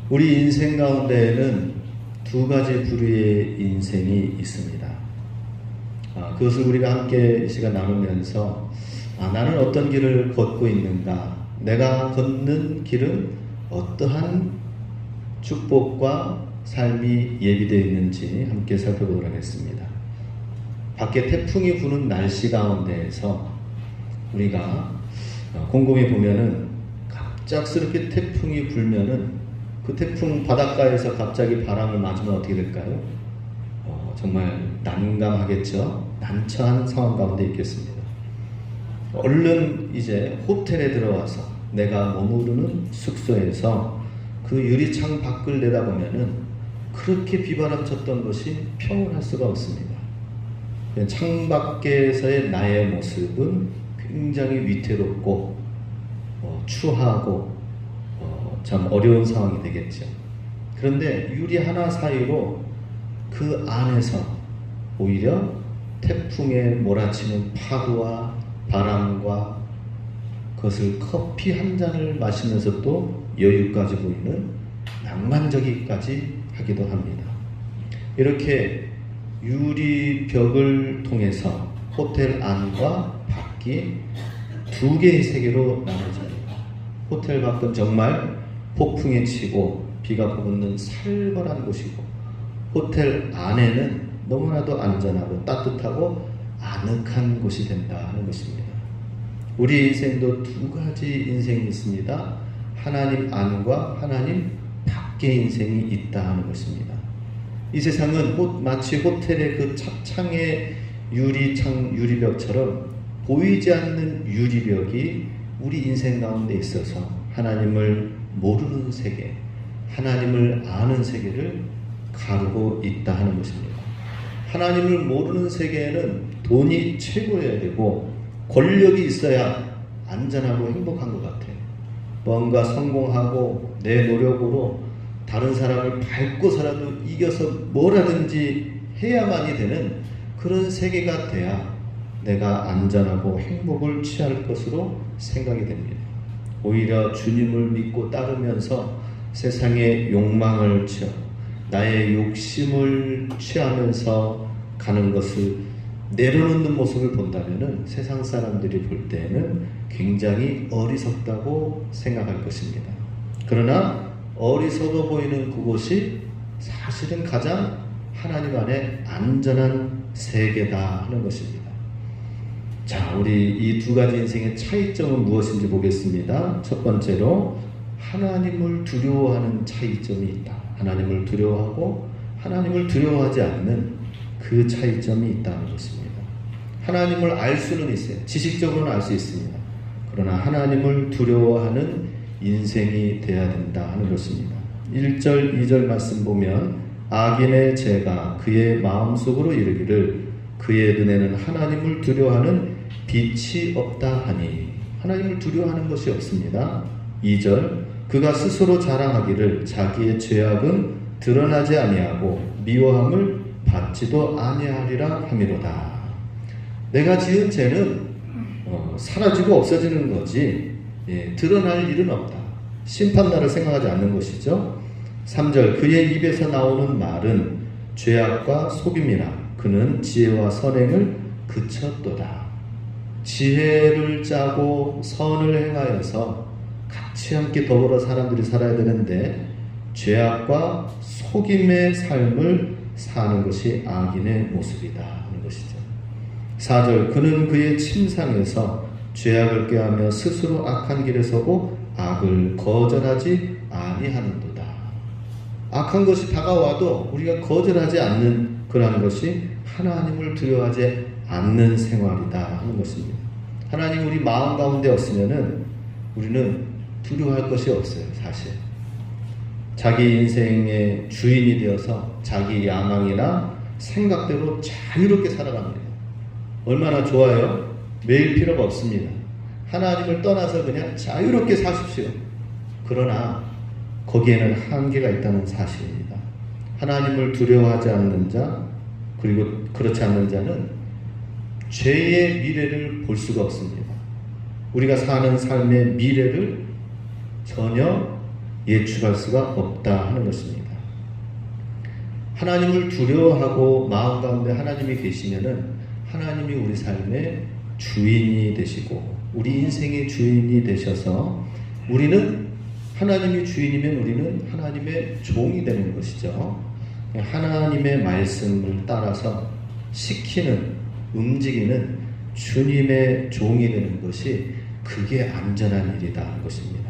우리 인생 가운데에는 두 가지 부류의 인생이 있습니다. 그것을 우리가 함께 이 시간 나누면서 나는 어떤 길을 걷고 있는가, 내가 걷는 길은 어떠한 축복과 삶이 예비되어 있는지 함께 살펴보도록 하겠습니다. 밖에 태풍이 부는 날씨 가운데에서 우리가 곰곰이 보면은 갑작스럽게 태풍이 불면은 그 태풍 바닷가에서 갑자기 바람을 맞으면 어떻게 될까요? 정말 난감하겠죠. 난처한 상황 가운데 있겠습니다. 얼른 이제 호텔에 들어와서 내가 머무르는 숙소에서 그 유리창 밖을 내다보면은 그렇게 비바람 쳤던 것이 평온할 수가 없습니다. 창 밖에서의 나의 모습은 굉장히 위태롭고 추하고 참 어려운 상황이 되겠죠. 그런데 유리 하나 사이로 그 안에서 오히려 태풍에 몰아치는 파도와 바람과 그것을 커피 한 잔을 마시면서 또 여유까지 보이는 낭만적이기까지 하기도 합니다. 이렇게 유리벽을 통해서 호텔 안과 밖이 두 개의 세계로 나눠집니다. 호텔 밖은 정말 폭풍에 치고 비가 퍼붓는 살벌한 곳이고, 호텔 안에는 너무나도 안전하고 따뜻하고 아늑한 곳이 된다 하는 것입니다. 우리 인생도 두 가지 인생이 있습니다. 하나님 안과 하나님 밖의 인생이 있다 하는 것입니다. 이 세상은 마치 호텔의 그 창의 유리벽처럼 보이지 않는 유리벽이 우리 인생 가운데 있어서 하나님을 모르는 세계, 하나님을 아는 세계를 가르고 있다 하는 것입니다. 하나님을 모르는 세계에는 돈이 최고여야 되고 권력이 있어야 안전하고 행복한 것 같아요. 뭔가 성공하고 내 노력으로 다른 사람을 밟고서라도 이겨서 뭐라든지 해야만이 되는 그런 세계가 돼야 내가 안전하고 행복을 취할 것으로 생각이 됩니다. 오히려 주님을 믿고 따르면서 세상의 욕망을 취하고 나의 욕심을 취하면서 가는 것을 내려놓는 모습을 본다면 세상 사람들이 볼 때는 굉장히 어리석다고 생각할 것입니다. 그러나 어리석어 보이는 그곳이 사실은 가장 하나님 안에 안전한 세계다 하는 것입니다. 자, 우리 이 두 가지 인생의 차이점은 무엇인지 보겠습니다. 첫 번째로 하나님을 두려워하는 차이점이 있다. 하나님을 두려워하고 하나님을 두려워하지 않는 그 차이점이 있다는 것입니다. 하나님을 알 수는 있어요. 지식적으로는 알 수 있습니다. 그러나 하나님을 두려워하는 인생이 되어야 된다 하는 것입니다. 1절, 2절 말씀 보면 악인의 죄가 그의 마음속으로 이르기를 그의 눈에는 하나님을 두려워하는 빛이 없다 하니, 하나님을 두려워하는 것이 없습니다. 2절, 그가 스스로 자랑하기를 자기의 죄악은 드러나지 아니하고 미워함을 받지도 아니하리라 함이로다. 내가 지은 죄는 사라지고 없어지는 거지 드러날 일은 없다. 심판날을 생각하지 않는 것이죠. 3절, 그의 입에서 나오는 말은 죄악과 속임이라 그는 지혜와 선행을 그쳤도다. 지혜를 짜고 선을 행하여서 같이 함께 더불어 사람들이 살아야 되는데 죄악과 속임의 삶을 사는 것이 악인의 모습이다 하는 것이죠. 4절, 그는 그의 침상에서 죄악을 꾀하며 스스로 악한 길에 서고 악을 거절하지 아니하는도다. 악한 것이 다가와도 우리가 거절하지 않는 그러한 것이 하나님을 두려워하지 않는 생활이다 하는 것입니다. 하나님 우리 마음 가운데 없으면은 우리는 두려워할 것이 없어요. 사실 자기 인생의 주인이 되어서 자기 야망이나 생각대로 자유롭게 살아갑니다. 얼마나 좋아요? 매일 필요가 없습니다. 하나님을 떠나서 그냥 자유롭게 사십시오. 그러나 거기에는 한계가 있다는 사실입니다. 하나님을 두려워하지 않는 자, 그리고 그렇지 않는 자는 죄의 미래를 볼 수가 없습니다. 우리가 사는 삶의 미래를 전혀 예측할 수가 없다 하는 것입니다. 하나님을 두려워하고 마음 가운데 하나님이 계시면은 하나님이 우리 삶의 주인이 되시고 우리 인생의 주인이 되셔서 우리는 하나님이 주인이면 우리는 하나님의 종이 되는 것이죠. 하나님의 말씀을 따라서 시키는, 움직이는 주님의 종이 되는 것이 그게 안전한 일이다 하는 것입니다.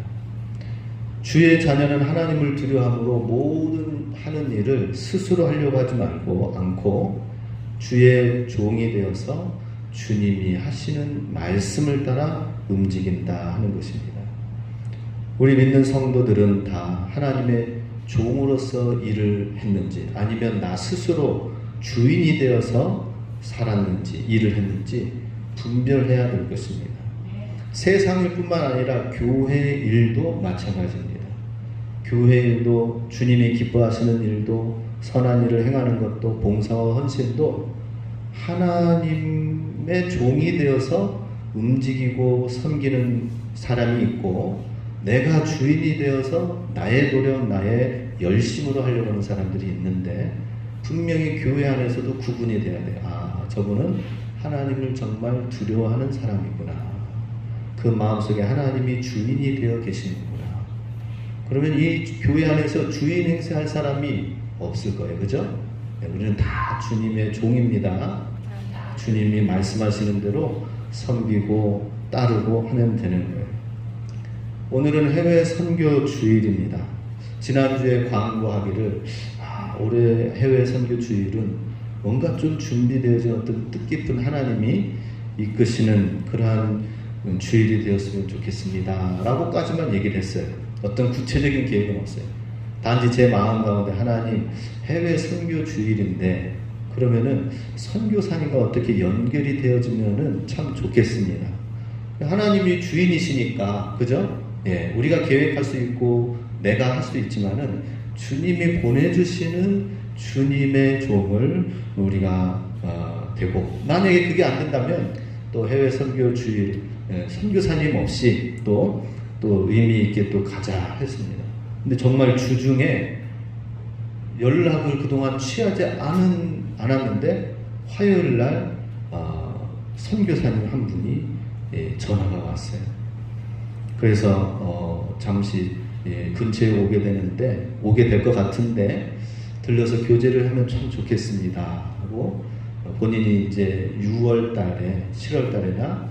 주의 자녀는 하나님을 두려워함으로 모든 하는 일을 스스로 하려고 하지 않고 주의 종이 되어서 주님이 하시는 말씀을 따라 움직인다 하는 것입니다. 우리 믿는 성도들은 다 하나님의 종으로서 일을 했는지 아니면 나 스스로 주인이 되어서 살았는지 일을 했는지 분별해야 될 것입니다. 세상일 뿐만 아니라 교회 일도 마찬가지입니다. 교회 일도 주님이 기뻐하시는 일도 선한 일을 행하는 것도 봉사와 헌신도 하나님의 종이 되어서 움직이고 섬기는 사람이 있고 내가 주인이 되어서 나의 노력, 나의 열심으로 하려고 하는 사람들이 있는데 분명히 교회 안에서도 구분이 돼야 돼요. 아, 저분은 하나님을 정말 두려워하는 사람이구나. 그 마음속에 하나님이 주인이 되어 계시는구나. 그러면 이 교회 안에서 주인 행세할 사람이 없을 거예요. 그죠? 네, 우리는 다 주님의 종입니다. 주님이 말씀하시는 대로 섬기고 따르고 하면 되는 거예요. 오늘은 해외 선교 주일입니다. 지난주에 광고하기를 올해 해외 선교 주일은 뭔가 좀 준비되어진 어떤 뜻깊은 하나님이 이끄시는 그러한 주일이 되었으면 좋겠습니다 라고까지만 얘기를 했어요. 어떤 구체적인 계획은 없어요. 단지 제 마음 가운데 하나님 해외 선교 주일인데 그러면은 선교사님과 어떻게 연결이 되어지면은 참 좋겠습니다. 하나님이 주인이시니까 그죠? 예, 우리가 계획할 수 있고 내가 할 수 있지만은 주님이 보내주시는 주님의 종을 우리가 되고 만약에 그게 안 된다면 또 해외 선교 주일 선교사님 없이 또 의미 있게 또 가자 했습니다. 근데 정말 주중에 연락을 그동안 취하지 않았는데 화요일 날 선교사님 한 분이 전화가 왔어요. 그래서 잠시 근처에 오게 될 것 같은데 들려서 교제를 하면 참 좋겠습니다 하고 본인이 이제 6월 달에 7월 달에나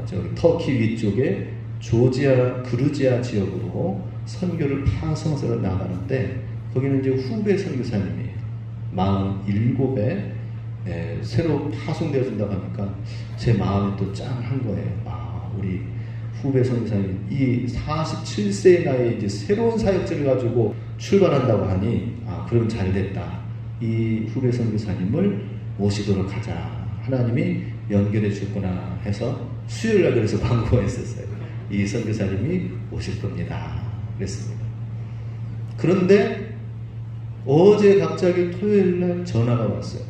저기 터키 위쪽에 그루지아 지역으로 선교를 파송해서 나가는데 거기는 이제 후배 선교사님이에요. 47에 새로 파송되어진다고 하니까 제 마음이 또 짠한 거예요. 우리 후배 선교사님 이 47세의 나이에 이제 새로운 사역지를 가지고 출발한다고 하니 그럼 잘됐다. 이 후배 선교사님을 모시도록 하자. 하나님이 연결해 주셨구나 해서 수요일 날 그래서 광고했었어요. 이 선교사님이 오실 겁니다. 그랬습니다. 그런데 어제 갑자기 토요일 날 전화가 왔어요.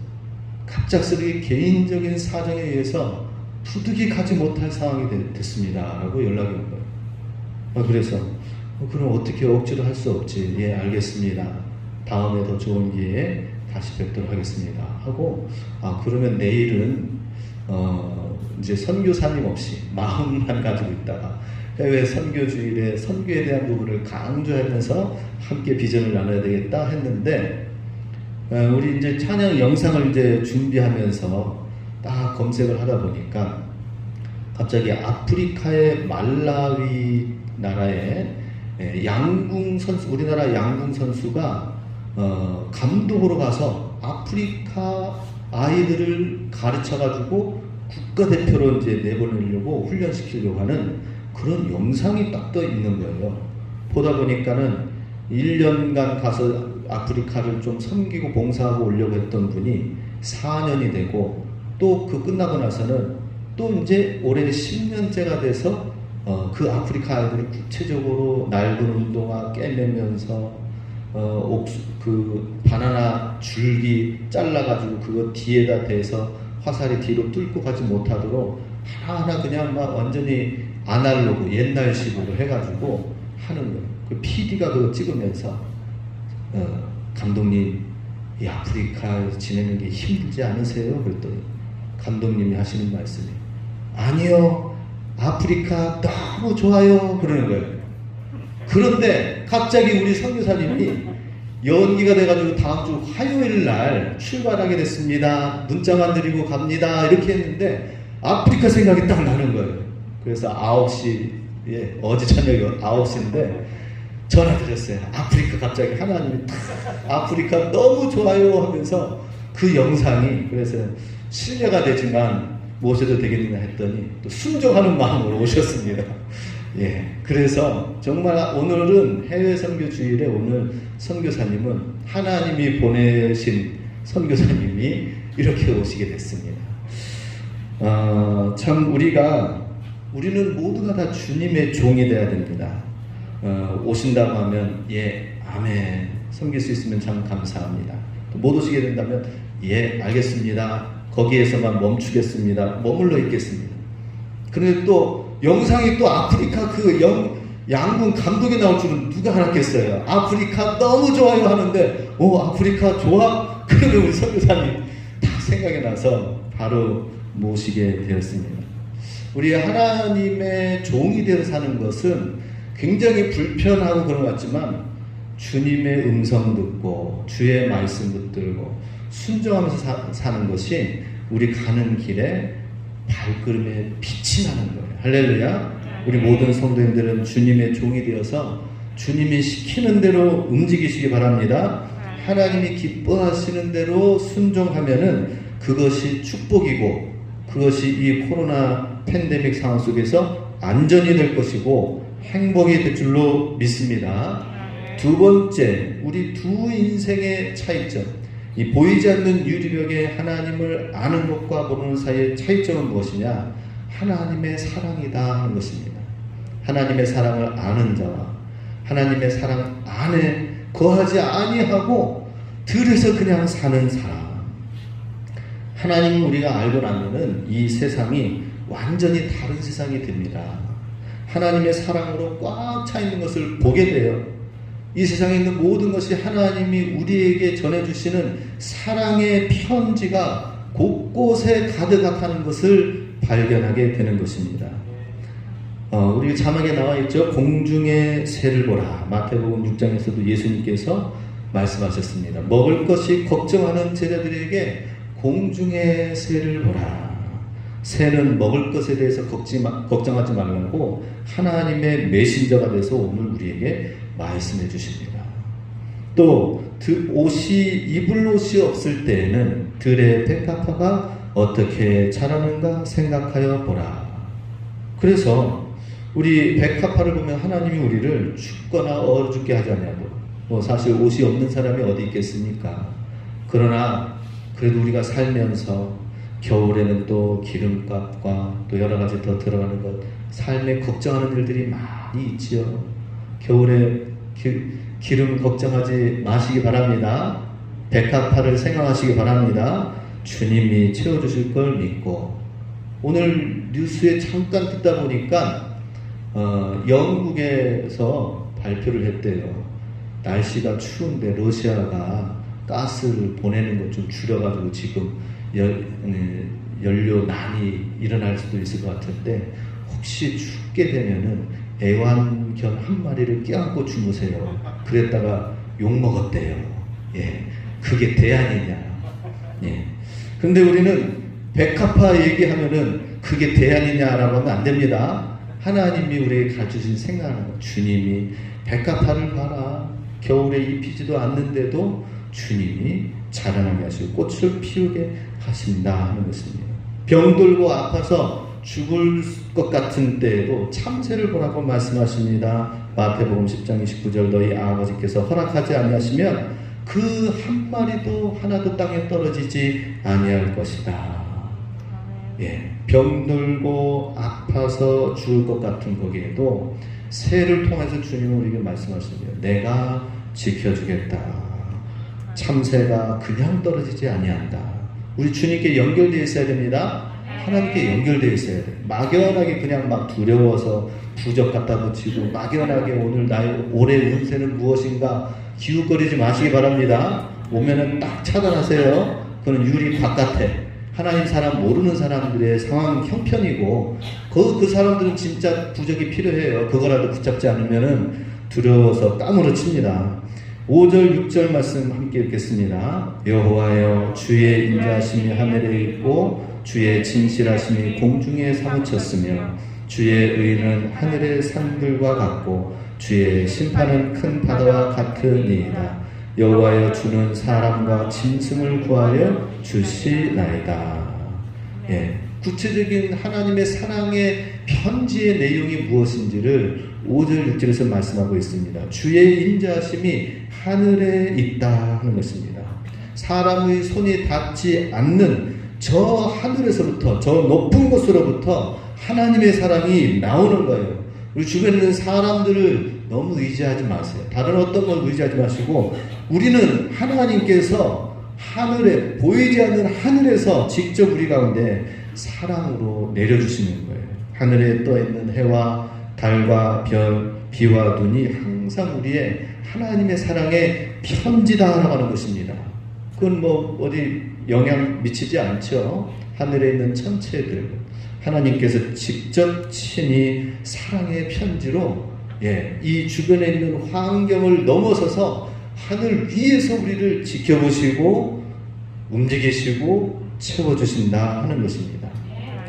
갑작스럽게 개인적인 사정에 의해서 부득이 가지 못할 상황이 됐습니다 라고 연락이 온 거예요. 그래서 그럼 어떻게 억지로 할 수 없지. 예, 알겠습니다. 다음에 더 좋은 기회에 다시 뵙도록 하겠습니다 하고 그러면 내일은 이제 선교사님 없이 마음만 가지고 있다가 해외 선교주일에 선교에 대한 부분을 강조하면서 함께 비전을 나눠야 되겠다 했는데 우리 이제 찬양 영상을 이제 준비하면서 딱 검색을 하다 보니까 갑자기 아프리카의 말라위 나라의 양궁 선수, 우리나라 양궁 선수가 감독으로 가서 아프리카 아이들을 가르쳐가지고 국가대표로 이제 내보내려고 훈련시키려고 하는 그런 영상이 딱 떠 있는 거예요. 보다 보니까는 1년간 가서 아프리카를 좀 섬기고 봉사하고 오려고 했던 분이 4년이 되고 또 그 끝나고 나서는 또 이제 올해 10년째가 돼서 그 아프리카 아이들을 구체적으로 낡은 운동화 깨매면서 그 바나나 줄기 잘라가지고 그거 뒤에다 대서 화살이 뒤로 뚫고 가지 못하도록 하나하나 그냥 막 완전히 아날로그 옛날식으로 해가지고 하는 거예요. 그 PD가 그거 찍으면서 감독님 이 아프리카 지내는 게 힘들지 않으세요? 그랬더니 감독님이 하시는 말씀이 아니요 아프리카 너무 좋아요 그러는 거예요. 그런데 갑자기 우리 선교사님이 연기가 돼가지고 다음 주 화요일 날 출발하게 됐습니다. 문자만 드리고 갑니다. 이렇게 했는데 아프리카 생각이 딱 나는 거예요. 그래서 9시, 어제 저녁 9시인데 전화 드렸어요. 아프리카 갑자기 하나님이 딱 아프리카 너무 좋아요 하면서 그 영상이 그래서 신뢰가 되지만 모셔도 되겠느냐 했더니 또 순종하는 마음으로 오셨습니다. 예, 그래서 정말 오늘은 해외 선교 주일에 오늘 선교사님은 하나님이 보내신 선교사님이 이렇게 오시게 됐습니다. 참 우리는 모두가 다 주님의 종이 되어야 됩니다. 오신다고 하면 아멘 섬길 수 있으면 참 감사합니다. 못 오시게 된다면 알겠습니다. 거기에서만 멈추겠습니다. 머물러 있겠습니다. 그런데 또 영상이 또 아프리카 양군 감독이 나올 줄은 누가 알았겠어요. 아프리카 너무 좋아요 하는데 아프리카 좋아? 그러면 우리 선교사님 다 생각이 나서 바로 모시게 되었습니다. 우리 하나님의 종이 되어 사는 것은 굉장히 불편하고 그런 것 같지만 주님의 음성 듣고 주의 말씀 붙들고 순종하면서 사는 것이 우리 가는 길에 발걸음에 빛이 나는 거예요. 할렐루야. 우리 모든 성도님들은 주님의 종이 되어서 주님이 시키는 대로 움직이시기 바랍니다. 하나님이 기뻐하시는 대로 순종하면은 그것이 축복이고 그것이 이 코로나 팬데믹 상황 속에서 안전이 될 것이고 행복이 될 줄로 믿습니다. 두 번째, 우리 두 인생의 차이점. 이 보이지 않는 유리벽에 하나님을 아는 것과 모르는 사이의 차이점은 무엇이냐? 하나님의 사랑이다 하는 것입니다. 하나님의 사랑을 아는 자와 하나님의 사랑 안에 거하지 아니하고 들에서 그냥 사는 사람. 하나님을 우리가 알고 나면은 이 세상이 완전히 다른 세상이 됩니다. 하나님의 사랑으로 꽉 차 있는 것을 보게 돼요. 이 세상에 있는 모든 것이 하나님이 우리에게 전해주시는 사랑의 편지가 곳곳에 가득하다는 것을 발견하게 되는 것입니다. 우리 자막에 나와 있죠. 공중의 새를 보라. 마태복음 6장에서도 예수님께서 말씀하셨습니다. 먹을 것이 걱정하는 제자들에게 공중의 새를 보라. 새는 먹을 것에 대해서 걱정하지 말라고 하나님의 메신저가 돼서 오늘 우리에게 말씀해 주십니다. 또 입을 옷이 없을 때에는 들의 백합화가 어떻게 자라는가 생각하여 보라. 그래서 우리 백합화를 보면 하나님이 우리를 춥거나 얼어 죽게 하지 않냐고. 사실 옷이 없는 사람이 어디 있겠습니까? 그러나 그래도 우리가 살면서 겨울에는 또 기름값과 또 여러 가지 더 들어가는 것, 삶에 걱정하는 일들이 많이 있지요. 겨울에 기름 걱정하지 마시기 바랍니다. 백합화를 생각하시기 바랍니다. 주님이 채워주실 걸 믿고. 오늘 뉴스에 잠깐 듣다 보니까 영국에서 발표를 했대요. 날씨가 추운데 러시아가 가스를 보내는 것 좀 줄여가지고 지금 연료난이 일어날 수도 있을 것 같은데 혹시 춥게 되면은 애완견 한 마리를 껴안고 주무세요. 그랬다가 욕먹었대요. 그게 대안이냐. 근데 우리는 백합화 얘기하면은 그게 대안이냐라고 하면 안 됩니다. 하나님이 우리에게 가르쳐주신 생각하는 것. 주님이 백합화를 봐라. 겨울에 입히지도 않는데도 주님이 자라나게 하시고 꽃을 피우게 하신다 하는 것입니다. 병들고 아파서 죽을 것 같은 때에도 참새를 보라고 말씀하십니다. 마태복음 10장 29절 너희 아버지께서 허락하지 아니하시면 그 한 마리도 하나도 땅에 떨어지지 아니할 것이다. 병들고 아파서 죽을 것 같은 거기에도 새를 통해서 주님은 우리에게 말씀하십니다. 내가 지켜주겠다. 참새가 그냥 떨어지지 아니한다. 우리 주님께 연결되어 있어야 됩니다. 하나님께 연결되어 있어야 돼요. 막연하게 그냥 막 두려워서 부적 갖다 붙이고 막연하게 오늘 나의 올해 운세는 무엇인가 기웃거리지 마시기 바랍니다. 오면은 딱 차단하세요. 그는 유리 바깥에 하나님 사람 모르는 사람들의 상황 형편이고 그 사람들은 진짜 부적이 필요해요. 그거라도 붙잡지 않으면은 두려워서 까무러칩니다. 5절 6절 말씀 함께 읽겠습니다. 여호와여 주의 인자하심이 하늘에 있고 주의 진실하심이 공중에 사무쳤으며 주의 의는 하늘의 산들과 같고 주의 심판은 큰 바다와 같으니이다. 여호와여 주는 사람과 짐승을 구하여 주시나이다. 구체적인 하나님의 사랑의 편지의 내용이 무엇인지를 5절 6절에서 말씀하고 있습니다. 주의 인자하심이 하늘에 있다 하는 것입니다. 사람의 손이 닿지 않는 저 하늘에서부터 저 높은 곳으로부터 하나님의 사랑이 나오는 거예요. 우리 주변에 있는 사람들을 너무 의지하지 마세요. 다른 어떤 걸 의지하지 마시고 우리는 하나님께서 하늘에 보이지 않는 하늘에서 직접 우리 가운데 사랑으로 내려주시는 거예요. 하늘에 떠있는 해와 달과 별, 비와 눈이 항상 우리의 하나님의 사랑의 편지다라고 하는 것입니다. 그건 뭐 어디 영향 미치지 않죠. 하늘에 있는 천체들 하나님께서 직접 친히 사랑의 편지로 이 주변에 있는 환경을 넘어서서 하늘 위에서 우리를 지켜보시고 움직이시고 채워주신다 하는 것입니다.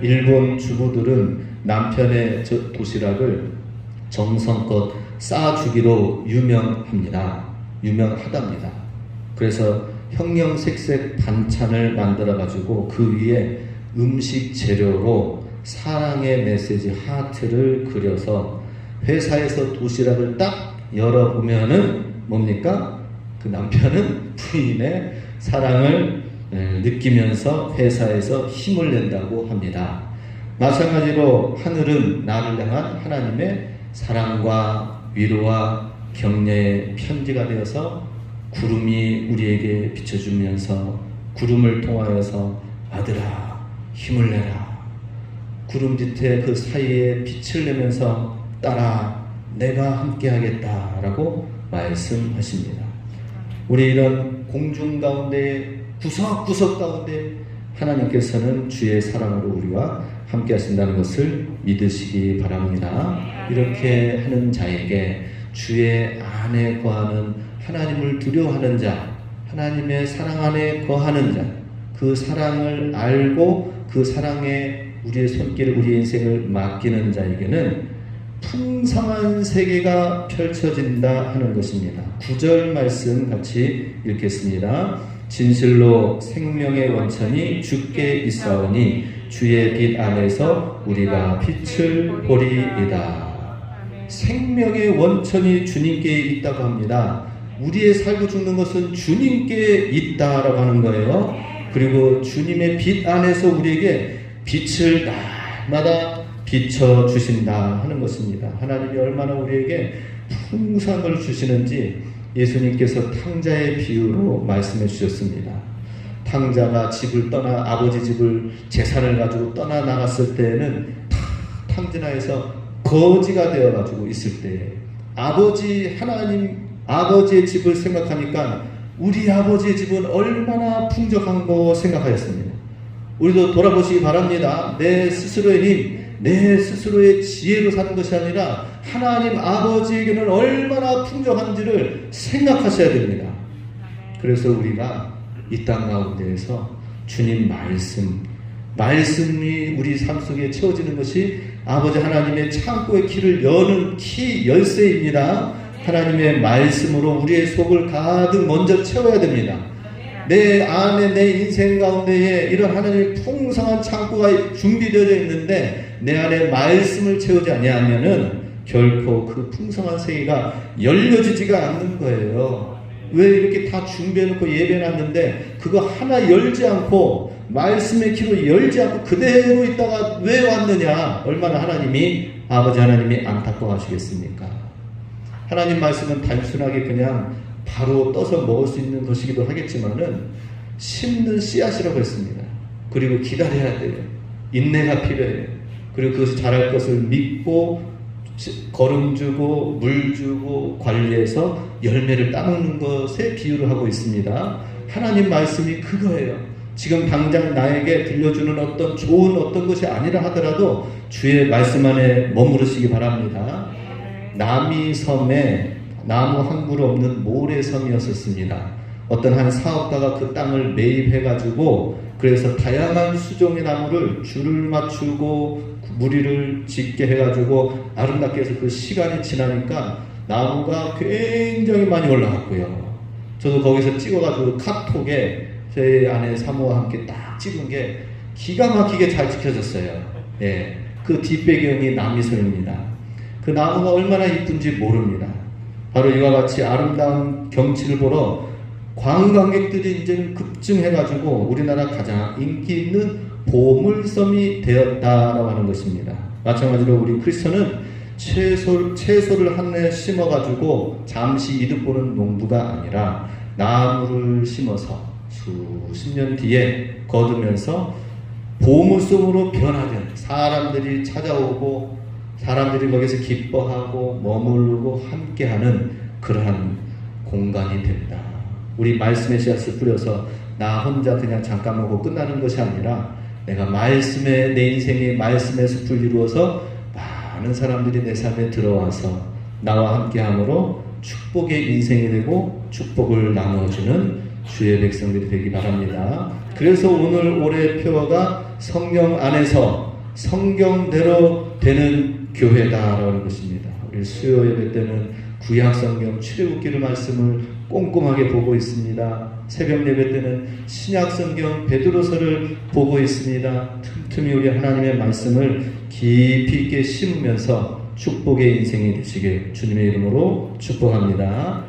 일본 주부들은 남편의 도시락을 정성껏 쌓아주기로 유명하답니다. 그래서 형형색색 반찬을 만들어 가지고 그 위에 음식 재료로 사랑의 메시지 하트를 그려서 회사에서 도시락을 딱 열어보면은 뭡니까? 그 남편은 부인의 사랑을 느끼면서 회사에서 힘을 낸다고 합니다. 마찬가지로 하늘은 나를 향한 하나님의 사랑과 위로와 격려의 편지가 되어서 구름이 우리에게 비춰주면서 구름을 통하여서 아들아 힘을 내라. 구름 뒤에 그 사이에 빛을 내면서 딸아 내가 함께 하겠다라고 말씀하십니다. 우리 이런 공중 가운데 구석구석 가운데 하나님께서는 주의 사랑으로 우리와 함께 하신다는 것을 믿으시기 바랍니다. 이렇게 하는 자에게 주의 안에 거하는 하나님을 두려워하는 자, 하나님의 사랑 안에 거하는 자, 그 사랑을 알고 그 사랑에 우리의 손길, 우리의 인생을 맡기는 자에게는 풍성한 세계가 펼쳐진다 하는 것입니다. 9절 말씀 같이 읽겠습니다. 진실로 생명의 원천이 주께 있사오니 주의 빛 안에서 우리가 빛을 보리이다. 생명의 원천이 주님께 있다고 합니다. 우리의 살고 죽는 것은 주님께 있다라고 하는 거예요. 그리고 주님의 빛 안에서 우리에게 빛을 날마다 비춰주신다 하는 것입니다. 하나님이 얼마나 우리에게 풍성을 주시는지 예수님께서 탕자의 비유로 말씀해 주셨습니다. 탕자가 집을 떠나 아버지 집을 재산을 가지고 떠나 나갔을 때에는 탕진하에서 거지가 되어 가지고 있을 때 아버지의 집을 생각하니까 우리 아버지의 집은 얼마나 풍족한 거 생각하였습니다. 우리도 돌아보시기 바랍니다. 내 스스로의 힘, 내 스스로의 지혜로 사는 것이 아니라 하나님 아버지에게는 얼마나 풍족한지를 생각하셔야 됩니다. 그래서 우리가 이 땅 가운데에서 주님 말씀이 우리 삶 속에 채워지는 것이 아버지 하나님의 창고의 키를 여는 열쇠입니다. 하나님의 말씀으로 우리의 속을 가득 먼저 채워야 됩니다. 내 안에 내 인생 가운데에 이런 하나님의 풍성한 창고가 준비되어 있는데 내 안에 말씀을 채우지 아니하면은 결코 그 풍성한 세계가 열려지지가 않는 거예요. 왜 이렇게 다 준비해놓고 예배해놨는데 그거 하나 열지 않고 말씀의 키로 열지 않고 그대로 있다가 왜 왔느냐? 얼마나 하나님이, 아버지 하나님이 안타까워하시겠습니까? 하나님 말씀은 단순하게 그냥 바로 떠서 먹을 수 있는 것이기도 하겠지만은 심는 씨앗이라고 했습니다. 그리고 기다려야 돼요. 인내가 필요해요. 그리고 그것이 자랄 것을 믿고 거름 주고 물 주고 관리해서 열매를 따먹는 것에 비유를 하고 있습니다. 하나님 말씀이 그거예요. 지금 당장 나에게 들려주는 어떤 좋은 어떤 것이 아니라 하더라도 주의 말씀 안에 머무르시기 바랍니다. 남이섬에 나무 한 그루 없는 모래섬이었었습니다. 어떤 한 사업가가 그 땅을 매입해가지고 그래서 다양한 수종의 나무를 줄을 맞추고 무리를 짓게 해가지고 아름답게 해서 그 시간이 지나니까 나무가 굉장히 많이 올라갔고요. 저도 거기서 찍어가지고 카톡에 제 아내 사모와 함께 딱 찍은 게 기가 막히게 잘 찍혀졌어요. 예, 그 뒷배경이 남이섬입니다. 그 나무가 얼마나 이쁜지 모릅니다. 바로 이와 같이 아름다운 경치를 보러 관광객들이 이제는 급증해가지고 우리나라 가장 인기 있는 보물섬이 되었다라고 하는 것입니다. 마찬가지로 우리 크리스천은 채소를 한 해 심어가지고 잠시 이득 보는 농부가 아니라 나무를 심어서 수십 년 뒤에 거두면서 보물섬으로 변화된 사람들이 찾아오고 사람들이 거기서 기뻐하고 머물고 함께하는 그러한 공간이 된다. 우리 말씀의 씨앗을 뿌려서 나 혼자 그냥 잠깐 먹고 끝나는 것이 아니라 내가 말씀에 내 인생에 말씀의 숲을 이루어서 많은 사람들이 내 삶에 들어와서 나와 함께함으로 축복의 인생이 되고 축복을 나누어주는 주의 백성들이 되기 바랍니다. 그래서 오늘 올해 표어가 성령 안에서 성경대로 되는 교회다라는 것입니다. 우리 수요 예배 때는 구약성경 출애굽기를 말씀을 꼼꼼하게 보고 있습니다. 새벽 예배 때는 신약성경 베드로서를 보고 있습니다. 틈틈이 우리 하나님의 말씀을 깊이 있게 심으면서 축복의 인생이 되시길 주님의 이름으로 축복합니다.